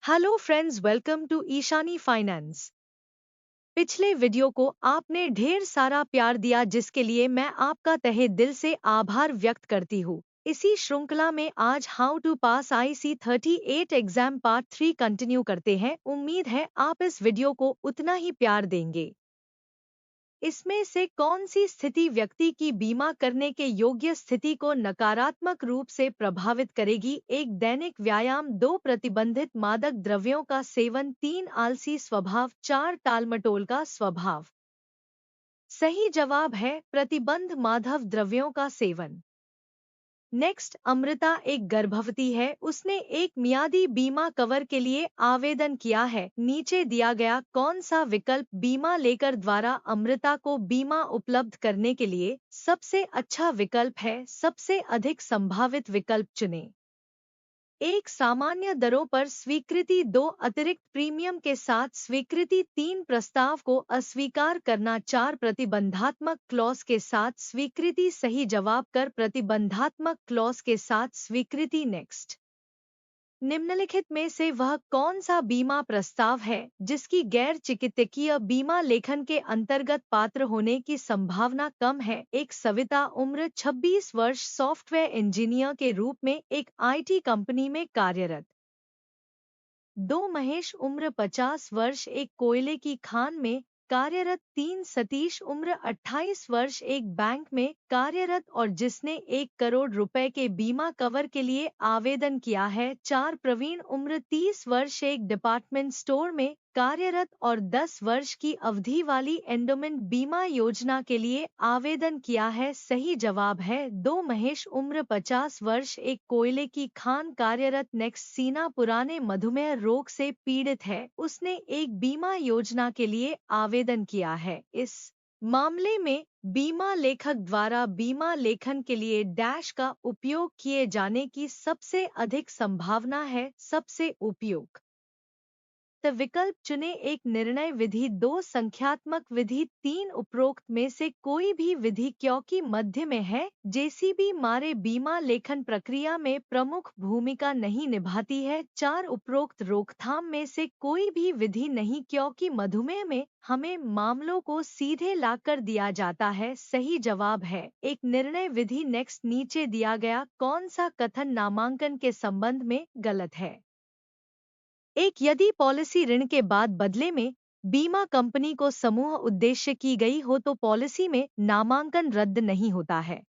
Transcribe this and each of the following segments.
Hello friends, welcome to Ishani finance. पिछले video को आपने ढेर सारा प्यार दिया, जिसके लिए मैं आपका तहे दिल से आभार व्यक्त करती हूँ। इसी श्रृंखला में आज how to pass IC38 exam part 3 continue करते हैं। उम्मीद है आप इस वीडियो को उतना ही प्यार देंगे। इसमें से कौन सी स्थिति व्यक्ति की बीमा करने के योग्य स्थिति को नकारात्मक रूप से प्रभावित करेगी? एक दैनिक व्यायाम, 2 प्रतिबंधित मादक द्रव्यों का सेवन, 3 आलसी स्वभाव, 4 टालमटोल का स्वभाव। सही जवाब है प्रतिबंध मादक द्रव्यों का सेवन। नेक्स्ट, अमृता एक गर्भवती है। उसने एक मियादी बीमा कवर के लिए आवेदन किया है। नीचे दिया गया कौन सा विकल्प बीमा लेकर द्वारा अमृता को बीमा उपलब्ध करने के लिए सबसे अच्छा विकल्प है? सबसे अधिक संभावित विकल्प चुनें। एक, सामान्य दरों पर स्वीकृति, 2 अतिरिक्त प्रीमियम के साथ स्वीकृति, 3 प्रस्ताव को अस्वीकार करना, 4 प्रतिबंधात्मक क्लॉज के साथ स्वीकृति। सही जवाब कर प्रतिबंधात्मक क्लॉज के साथ स्वीकृति। नेक्स्ट, निम्नलिखित में से वह कौन सा बीमा प्रस्ताव है जिसकी गैर चिकित्सकीय बीमा लेखन के अंतर्गत पात्र होने की संभावना कम है? एक, सविता उम्र 26 वर्ष सॉफ्टवेयर इंजीनियर के रूप में एक IT कंपनी में कार्यरत। 2, महेश उम्र 50 वर्ष एक कोयले की खान में कार्यरत। 3, सतीश उम्र 28 वर्ष एक बैंक में कार्यरत और जिसने 1 करोड़ रुपए के बीमा कवर के लिए आवेदन किया है। 4, प्रवीण उम्र 30 वर्ष एक डिपार्टमेंट स्टोर में कार्यरत और 10 वर्ष की अवधि एंडोमेंट एंडोमेंट बीमा योजना के लिए आवेदन किया है। सही जवाब है 2, महेश उम्र 50 वर्ष एक कोयले की खान कार्यरत। नेक्स्ट, सीना पुराने मधुमेह रोग से पीड़ित है। उसने एक बीमा योजना के लिए आवेदन किया है। इस मामले में बीमा लेखक द्वारा बीमा लेखन के लिए डैश का उपयोग किए जाने की सबसे अधिक संभावना है। सबसे उपयुक्त विकल्प चुने। एक, निर्णय विधि, 2 संख्यात्मक विधि, 3 उपरोक्त में से कोई भी विधि क्योंकि मध्य में है। जेसीबी मारे बीमा लेखन प्रक्रिया में प्रमुख भूमिका नहीं निभाती है। 4, उपरोक्त रोकथाम में से कोई भी विधि नहीं क्योंकि मधुमेह में हमें मामलों को सीधे लाकर दिया जाता है। सही जवाब है एक, निर्णय विधि। नेक्स्ट, नीचे दिया गया कौन सा कथन नामांकन के संबंध में गलत है? एक, यदि पॉलिसी ऋण के बाद बदले में बीमा कंपनी को समूह उद्देश्य की गई हो तो पॉलिसी में नामांकन रद्द नहीं होता है।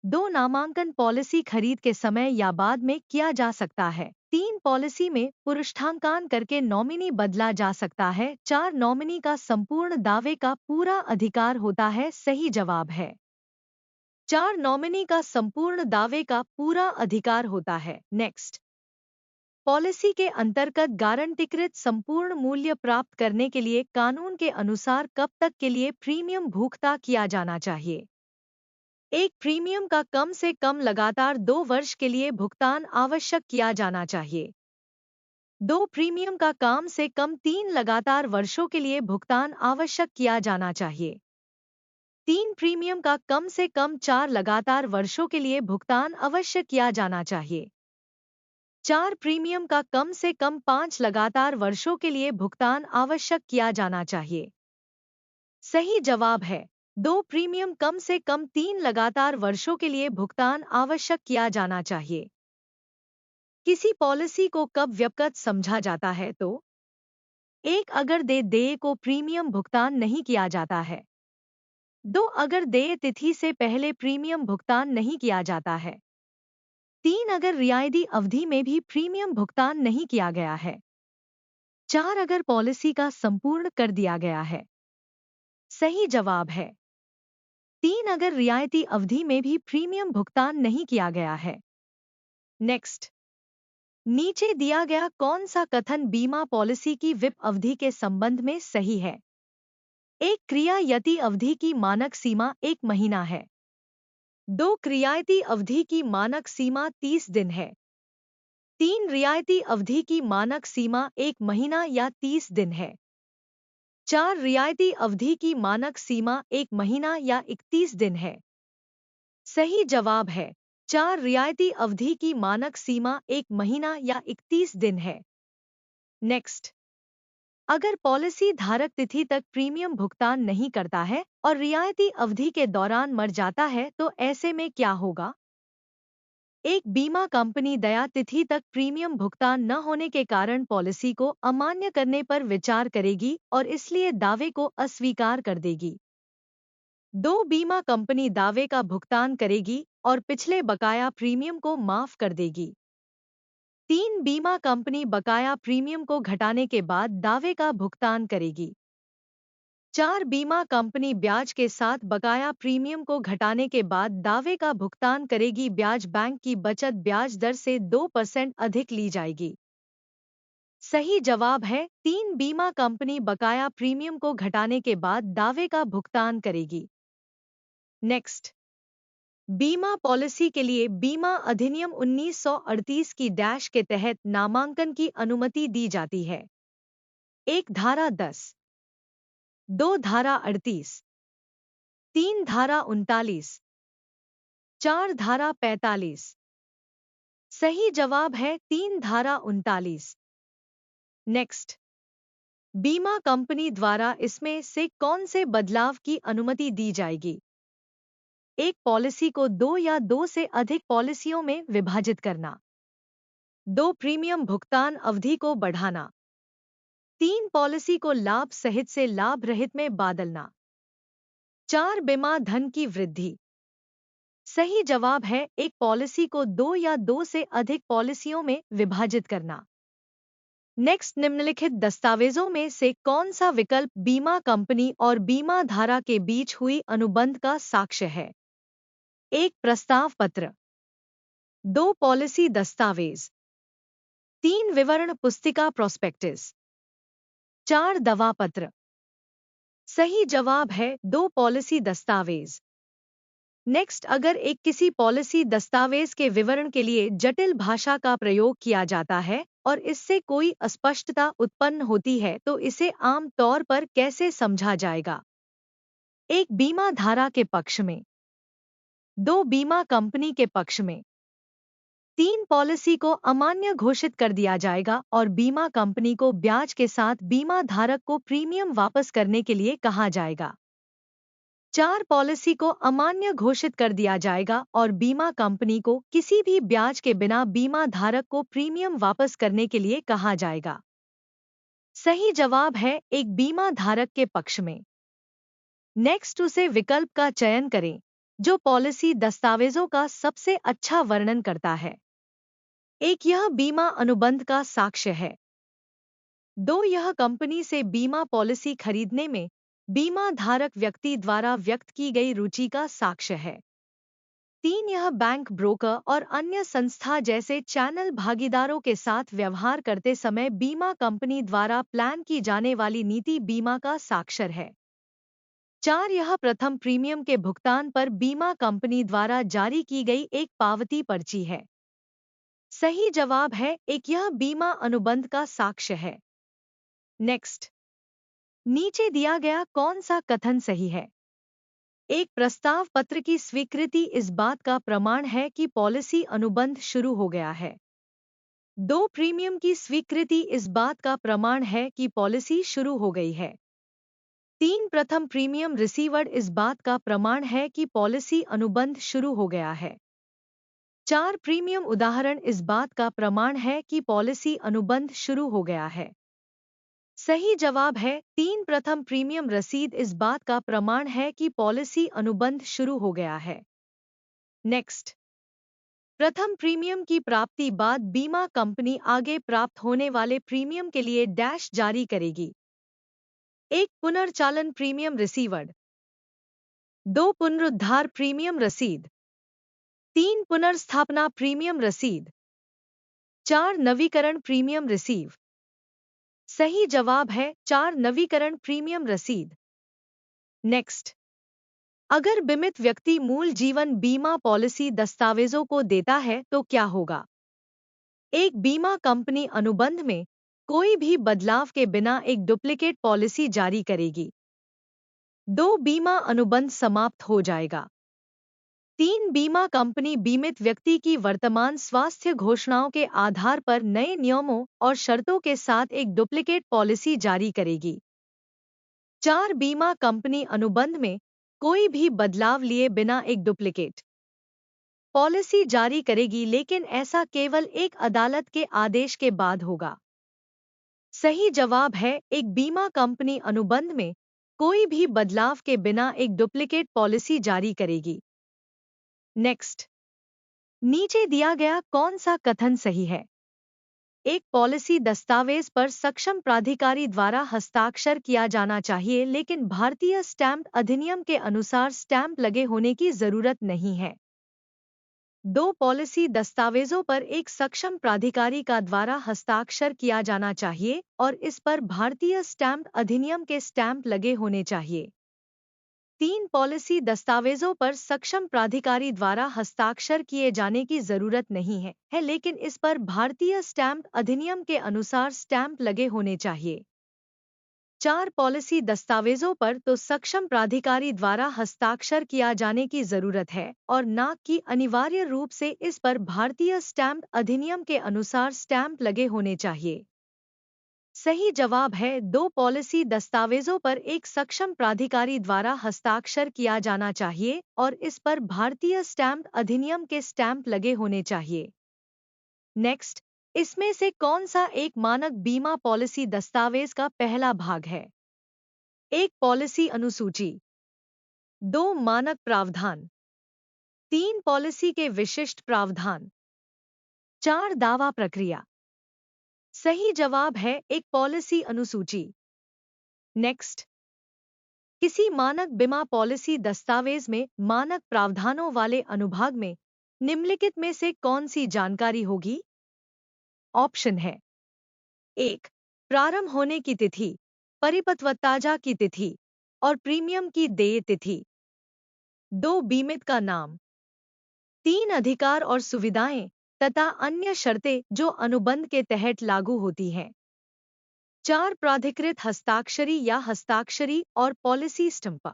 2, नामांकन पॉलिसी खरीद के समय या बाद में किया जा सकता है। 3, पॉलिसी में पुरुषांकन करके नॉमिनी बदला जा सकता है। 4, नॉमिनी का संपूर्ण दावे का पूरा अधिकार होता है। सही जवाब है 4, नॉमिनी का संपूर्ण दावे का पूरा अधिकार होता है। नेक्स्ट, पॉलिसी के अंतर्गत गारंटीकृत संपूर्ण मूल्य प्राप्त करने के लिए कानून के अनुसार कब तक के लिए प्रीमियम भुगतान किया जाना चाहिए? एक, प्रीमियम का कम से कम लगातार 2 वर्ष के लिए भुगतान आवश्यक किया जाना चाहिए। 2, प्रीमियम का कम से कम 3 लगातार वर्षों के लिए भुगतान आवश्यक किया जाना चाहिए। 3, प्रीमियम का कम से कम 4 लगातार वर्षों के लिए भुगतान अवश्य किया जाना चाहिए। 4, प्रीमियम का कम से कम 5 लगातार वर्षों के लिए भुगतान आवश्यक किया जाना चाहिए। सही जवाब है 2, प्रीमियम कम से कम 3 लगातार वर्षों के लिए भुगतान आवश्यक किया जाना चाहिए। किसी पॉलिसी को कब व्यक्तिगत समझा जाता है तो? 1, अगर देय को प्रीमियम भुगतान नहीं किया जाता है। 2, अगर देय तिथि से पहले प्रीमियम भुगतान नहीं किया जाता है। 3, अगर रियायती अवधि में भी प्रीमियम भुगतान नहीं किया गया है। 4, अगर पॉलिसी का संपूर्ण कर दिया गया है। सही जवाब है 3, अगर रियायती अवधि में भी प्रीमियम भुगतान नहीं किया गया है। नेक्स्ट, नीचे दिया गया कौन सा कथन बीमा पॉलिसी की विप अवधि के संबंध में सही है? एक, क्रिया यति अवधि की मानक सीमा 1 महीना है। 2, रियायती अवधि की मानक सीमा 30 दिन है। 3, रियायती अवधि की मानक सीमा 1 महीना या 30 दिन है। 4, रियायती अवधि की मानक सीमा 1 महीना या 31 दिन है। सही जवाब है 4, रियायती अवधि की मानक सीमा 1 महीना या 31 दिन है। नेक्स्ट, अगर पॉलिसी धारक तिथि तक प्रीमियम भुगतान नहीं करता है और रियायती अवधि के दौरान मर जाता है तो ऐसे में क्या होगा? एक बीमा कंपनी दया तिथि तक प्रीमियम भुगतान न होने के कारण पॉलिसी को अमान्य करने पर विचार करेगी और इसलिए दावे को अस्वीकार कर देगी। दो, बीमा कंपनी दावे का भुगतान करेगी और पिछले बकाया प्रीमियम को माफ कर देगी। तीन, बीमा कंपनी बकाया प्रीमियम को घटाने के बाद दावे का भुगतान करेगी। चार, बीमा कंपनी ब्याज के साथ बकाया प्रीमियम को घटाने के बाद दावे का भुगतान करेगी। ब्याज बैंक की बचत ब्याज दर से 2% अधिक ली जाएगी। सही जवाब है तीन, बीमा कंपनी बकाया प्रीमियम को घटाने के बाद दावे का भुगतान करेगी। नेक्स्ट, बीमा पॉलिसी के लिए बीमा अधिनियम 1938 की डैश के तहत नामांकन की अनुमति दी जाती है। एक, धारा 10, दो, धारा 38, तीन, धारा 39, चार, धारा 45। सही जवाब है तीन, धारा 39। नेक्स्ट, बीमा कंपनी द्वारा इसमें से कौन से बदलाव की अनुमति दी जाएगी? एक, पॉलिसी को दो या दो से अधिक पॉलिसियों में विभाजित करना। दो, प्रीमियम भुगतान अवधि को बढ़ाना। तीन, पॉलिसी को लाभ सहित से लाभ रहित में बदलना। चार, बीमा धन की वृद्धि। सही जवाब है एक, पॉलिसी को दो या दो से अधिक पॉलिसियों में विभाजित करना। नेक्स्ट, निम्नलिखित दस्तावेजों में से कौन सा विकल्प बीमा कंपनी और बीमा धारा के बीच हुई अनुबंध का साक्ष्य है? एक, प्रस्ताव पत्र। दो, पॉलिसी दस्तावेज। तीन, विवरण पुस्तिका प्रोस्पेक्टस। चार, दवा पत्र। सही जवाब है दो, पॉलिसी दस्तावेज। नेक्स्ट, अगर एक किसी पॉलिसी दस्तावेज के विवरण के लिए जटिल भाषा का प्रयोग किया जाता है और इससे कोई अस्पष्टता उत्पन्न होती है तो इसे आम तौर पर कैसे समझा जाएगा? एक, बीमा धारा के पक्ष में। दो, बीमा कंपनी के पक्ष में। तीन, पॉलिसी को अमान्य घोषित कर दिया जाएगा और बीमा कंपनी को ब्याज के साथ बीमा धारक को प्रीमियम वापस करने के लिए कहा जाएगा। चार, पॉलिसी को अमान्य घोषित कर दिया जाएगा और बीमा कंपनी को किसी भी ब्याज के बिना बीमा धारक को प्रीमियम वापस करने के लिए कहा जाएगा। सही जवाब है एक, बीमा धारक के पक्ष में। नेक्स्ट, उसे विकल्प का चयन करें जो पॉलिसी दस्तावेजों का सबसे अच्छा वर्णन करता है। एक, यह बीमा अनुबंध का साक्ष्य है। दो, यह कंपनी से बीमा पॉलिसी खरीदने में बीमा धारक व्यक्ति द्वारा व्यक्त की गई रुचि का साक्ष्य है। तीन, यह बैंक, ब्रोकर और अन्य संस्था जैसे चैनल भागीदारों के साथ व्यवहार करते समय बीमा कंपनी द्वारा प्लान की जाने वाली नीति बीमा का साक्षर है। चार, यह प्रथम प्रीमियम के भुगतान पर बीमा कंपनी द्वारा जारी की गई एक पावती पर्ची है। सही जवाब है एक, यह बीमा अनुबंध का साक्ष्य है। नेक्स्ट, नीचे दिया गया कौन सा कथन सही है? एक, प्रस्ताव पत्र की स्वीकृति इस बात का प्रमाण है कि पॉलिसी अनुबंध शुरू हो गया है। दो, प्रीमियम की स्वीकृति इस बात का प्रमाण है कि पॉलिसी शुरू हो गई है। तीन, प्रथम प्रीमियम रिसीवर्ड इस बात का प्रमाण है कि पॉलिसी अनुबंध शुरू हो गया है। चार, प्रीमियम उदाहरण इस बात का प्रमाण है कि पॉलिसी अनुबंध शुरू हो गया है। सही जवाब है तीन, प्रथम प्रीमियम रसीद इस बात का प्रमाण है कि पॉलिसी अनुबंध शुरू हो गया है। नेक्स्ट, प्रथम प्रीमियम की प्राप्ति बाद बीमा कंपनी आगे प्राप्त होने वाले प्रीमियम के लिए डैश जारी करेगी। एक, पुनर्चालन प्रीमियम रिसीवर्ड। दो, पुनरुद्धार प्रीमियम रसीद। तीन, पुनर्स्थापना प्रीमियम रसीद। चार, नवीकरण प्रीमियम रिसीव। सही जवाब है चार, नवीकरण प्रीमियम रसीद। नेक्स्ट, अगर बीमित व्यक्ति मूल जीवन बीमा पॉलिसी दस्तावेजों को देता है तो क्या होगा? एक, बीमा कंपनी अनुबंध में कोई भी बदलाव के बिना एक डुप्लीकेट पॉलिसी जारी करेगी। दो, बीमा अनुबंध समाप्त हो जाएगा। 3 बीमा कंपनी बीमित व्यक्ति की वर्तमान स्वास्थ्य घोषणाओं के आधार पर नए नियमों और शर्तों के साथ एक डुप्लीकेट पॉलिसी जारी करेगी। 4 बीमा कंपनी अनुबंध में कोई भी बदलाव लिए बिना एक डुप्लीकेट पॉलिसी जारी करेगी, लेकिन ऐसा केवल एक अदालत के आदेश के बाद होगा। सही जवाब है एक बीमा कंपनी अनुबंध में कोई भी बदलाव के बिना एक डुप्लीकेट पॉलिसी जारी करेगी। नेक्स्ट, नीचे दिया गया कौन सा कथन सही है? एक पॉलिसी दस्तावेज पर सक्षम प्राधिकारी द्वारा हस्ताक्षर किया जाना चाहिए, लेकिन भारतीय स्टैम्प अधिनियम के अनुसार स्टैम्प लगे होने की जरूरत नहीं है। 2 पॉलिसी दस्तावेजों पर एक सक्षम प्राधिकारी का द्वारा हस्ताक्षर किया जाना चाहिए और इस पर भारतीय स्टैम्प अधिनियम के स्टैम्प लगे होने चाहिए। 3 पॉलिसी दस्तावेजों पर सक्षम प्राधिकारी द्वारा हस्ताक्षर किए जाने की जरूरत नहीं है, लेकिन इस पर भारतीय स्टैम्प अधिनियम के अनुसार स्टैम्प लगे होने चाहिए। 4 पॉलिसी दस्तावेजों पर तो सक्षम प्राधिकारी द्वारा हस्ताक्षर किया जाने की जरूरत है और न कि अनिवार्य रूप से इस पर भारतीय स्टैम्प अधिनियम के अनुसार स्टैम्प लगे होने चाहिए। सही जवाब है 2 पॉलिसी दस्तावेजों पर एक सक्षम प्राधिकारी द्वारा हस्ताक्षर किया जाना चाहिए और इस पर भारतीय स्टैम्प अधिनियम के स्टैम्प लगे होने चाहिए। नेक्स्ट, इसमें से कौन सा एक मानक बीमा पॉलिसी दस्तावेज का पहला भाग है? 1 पॉलिसी अनुसूची, 2 मानक प्रावधान, 3 पॉलिसी के विशिष्ट प्रावधान, 4 दावा प्रक्रिया। सही जवाब है 1 पॉलिसी अनुसूची। नेक्स्ट, किसी मानक बीमा पॉलिसी दस्तावेज में मानक प्रावधानों वाले अनुभाग में निम्नलिखित में से कौन सी जानकारी होगी? ऑप्शन है 1 प्रारंभ होने की तिथि, परिपक्वता की तिथि और प्रीमियम की देय तिथि। 2 बीमित का नाम, 3 अधिकार और सुविधाएं तथा अन्य शर्तें जो अनुबंध के तहत लागू होती हैं। 4 प्राधिकृत हस्ताक्षरी या हस्ताक्षरी और पॉलिसी स्टंप।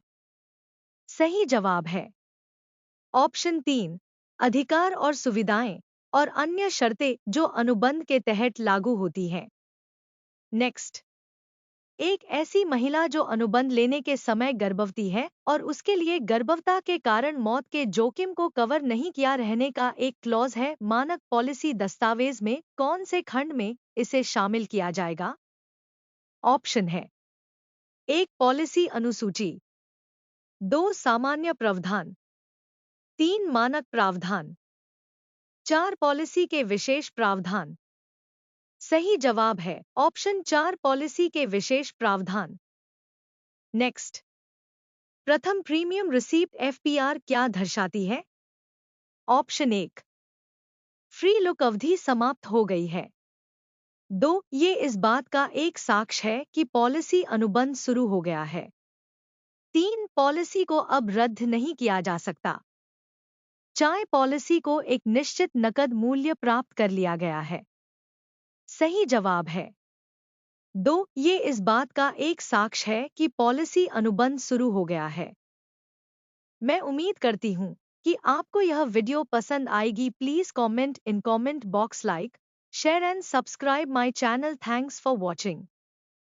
सही जवाब है ऑप्शन 3 अधिकार और सुविधाएं और अन्य शर्तें जो अनुबंध के तहत लागू होती हैं। नेक्स्ट, एक ऐसी महिला जो अनुबंध लेने के समय गर्भवती है और उसके लिए गर्भवता के कारण मौत के जोखिम को कवर नहीं किया रहने का एक क्लॉज है, मानक पॉलिसी दस्तावेज में कौन से खंड में इसे शामिल किया जाएगा? ऑप्शन है 1 पॉलिसी अनुसूची, 2 सामान्य प्रावधान, 3 मानक प्रावधान, 4 पॉलिसी के विशेष प्रावधान। सही जवाब है ऑप्शन 4 पॉलिसी के विशेष प्रावधान। नेक्स्ट, प्रथम प्रीमियम रिसीप्ट एफपीआर क्या दर्शाती है? ऑप्शन 1 फ्री लुक अवधि समाप्त हो गई है। 2 ये इस बात का एक साक्ष्य है कि पॉलिसी अनुबंध शुरू हो गया है। 3 पॉलिसी को अब रद्द नहीं किया जा सकता। 4 पॉलिसी को एक निश्चित नकद मूल्य प्राप्त कर लिया गया है। सही जवाब है 2 ये इस बात का एक साक्ष्य है कि पॉलिसी अनुबंध शुरू हो गया है। मैं उम्मीद करती हूँ कि आपको यह वीडियो पसंद आएगी। Please comment in comment box, like, share and subscribe my channel. Thanks for watching.